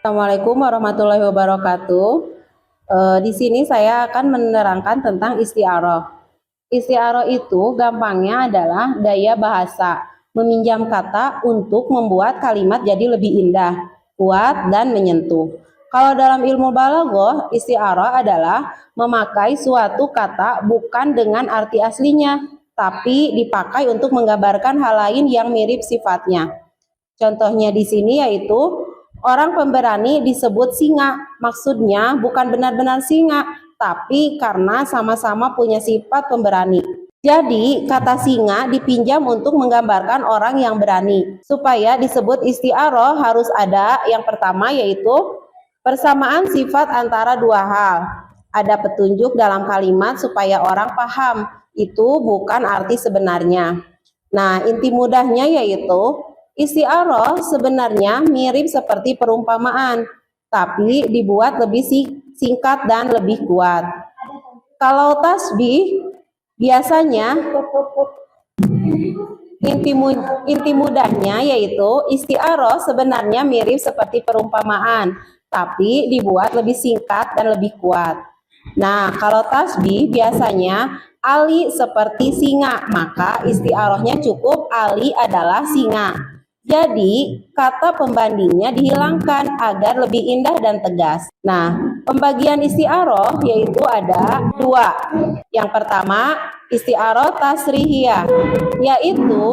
Assalamualaikum warahmatullahi wabarakatuh. Di sini saya akan menerangkan tentang isti'arah. Isti'arah itu gampangnya adalah gaya bahasa, meminjam kata untuk membuat kalimat jadi lebih indah, kuat, dan menyentuh. Kalau dalam ilmu balaghah, isti'arah adalah memakai suatu kata bukan dengan arti aslinya, tapi dipakai untuk menggambarkan hal lain yang mirip sifatnya. Contohnya di sini yaitu orang pemberani disebut singa. Maksudnya bukan benar-benar singa, tapi karena sama-sama punya sifat pemberani. Jadi kata singa dipinjam untuk menggambarkan orang yang berani. Supaya disebut isti'arah harus ada yang pertama yaitu persamaan sifat antara dua hal. Ada petunjuk dalam kalimat supaya orang paham. Itu bukan arti sebenarnya. Nah, inti mudahnya yaitu isti'arah sebenarnya mirip seperti perumpamaan, tapi dibuat lebih singkat dan lebih kuat. Kalau tasbih, biasanya inti mudahnya yaitu isti'arah sebenarnya mirip seperti perumpamaan, tapi dibuat lebih singkat dan lebih kuat. Nah, kalau tasbih biasanya Ali seperti singa, maka isti'arahnya cukup Ali adalah singa. Jadi, kata pembandingnya dihilangkan agar lebih indah dan tegas. Nah, pembagian isti'arah yaitu ada dua. Yang pertama, isti'arah tasrihiyah, yaitu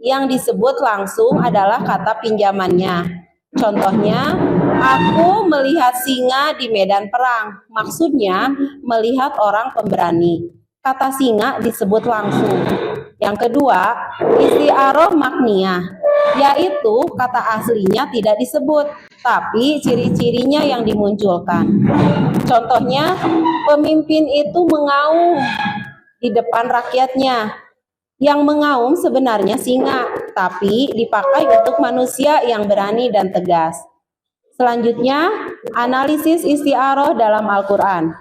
yang disebut langsung adalah kata pinjamannya. Contohnya, aku melihat singa di medan perang. Maksudnya, melihat orang pemberani. Kata singa disebut langsung. Yang kedua, isti'arah makniyah, yaitu kata aslinya tidak disebut, tapi ciri-cirinya yang dimunculkan. Contohnya, pemimpin itu mengaum di depan rakyatnya. Yang mengaum sebenarnya singa, tapi dipakai untuk manusia yang berani dan tegas. Selanjutnya, analisis isti'arah dalam Al-Quran.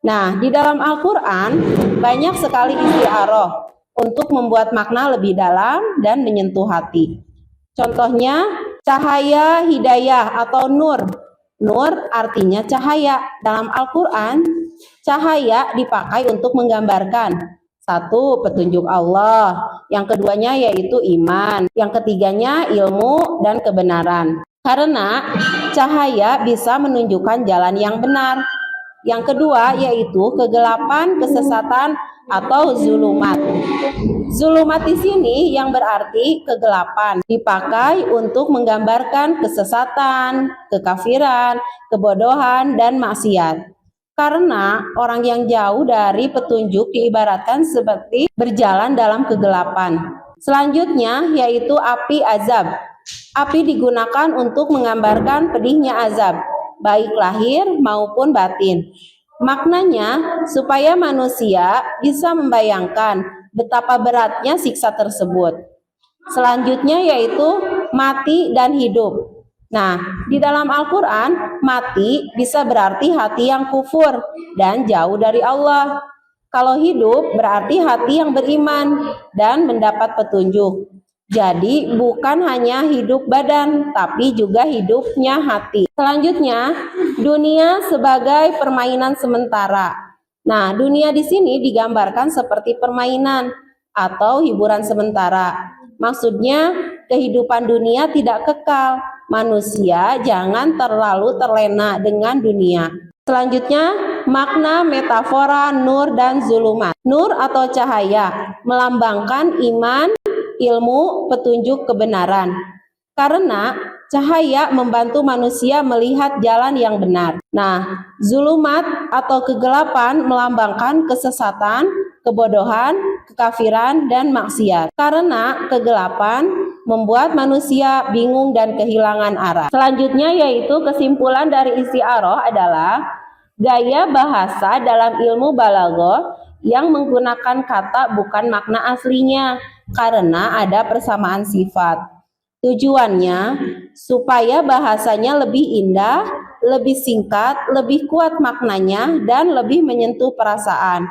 Nah, di dalam Al-Quran banyak sekali isti'arah untuk membuat makna lebih dalam dan menyentuh hati. Contohnya, cahaya hidayah atau nur. Nur artinya cahaya. Dalam Al-Quran, cahaya dipakai untuk menggambarkan satu, petunjuk Allah. Yang keduanya yaitu iman. Yang ketiganya ilmu dan kebenaran. Karena cahaya bisa menunjukkan jalan yang benar. Yang kedua yaitu kegelapan, kesesatan, atau zulumat. Zulumat di sini yang berarti kegelapan, dipakai untuk menggambarkan kesesatan, kekafiran, kebodohan, dan maksiat. Karena orang yang jauh dari petunjuk diibaratkan seperti berjalan dalam kegelapan. Selanjutnya yaitu api azab. Api digunakan untuk menggambarkan pedihnya azab, baik lahir maupun batin. Maknanya supaya manusia bisa membayangkan betapa beratnya siksa tersebut. Selanjutnya yaitu mati dan hidup. Nah, di dalam Al-Quran, mati bisa berarti hati yang kufur dan jauh dari Allah. Kalau hidup berarti hati yang beriman dan mendapat petunjuk. Jadi bukan hanya hidup badan, tapi juga hidupnya hati. Selanjutnya, dunia sebagai permainan sementara. Nah, dunia di sini digambarkan seperti permainan atau hiburan sementara. Maksudnya, kehidupan dunia tidak kekal. Manusia jangan terlalu terlena dengan dunia. Selanjutnya, makna metafora nur dan zulumat. Nur atau cahaya melambangkan iman, ilmu, petunjuk, kebenaran. Karena cahaya membantu manusia melihat jalan yang benar. Nah, zulumat atau kegelapan melambangkan kesesatan, kebodohan, kekafiran, dan maksiat. Karena kegelapan membuat manusia bingung dan kehilangan arah. Selanjutnya yaitu kesimpulan dari isti'arah adalah gaya bahasa dalam ilmu balaghah yang menggunakan kata bukan makna aslinya karena ada persamaan sifat. Tujuannya supaya bahasanya lebih indah, lebih singkat, lebih kuat maknanya, dan lebih menyentuh perasaan.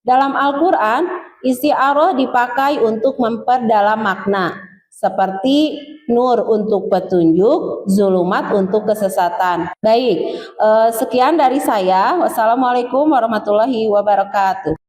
Dalam Al-Quran, isti'arah dipakai untuk memperdalam makna. seperti nur untuk petunjuk, zulumat untuk kesesatan. Baik, sekian dari saya. Wassalamualaikum warahmatullahi wabarakatuh.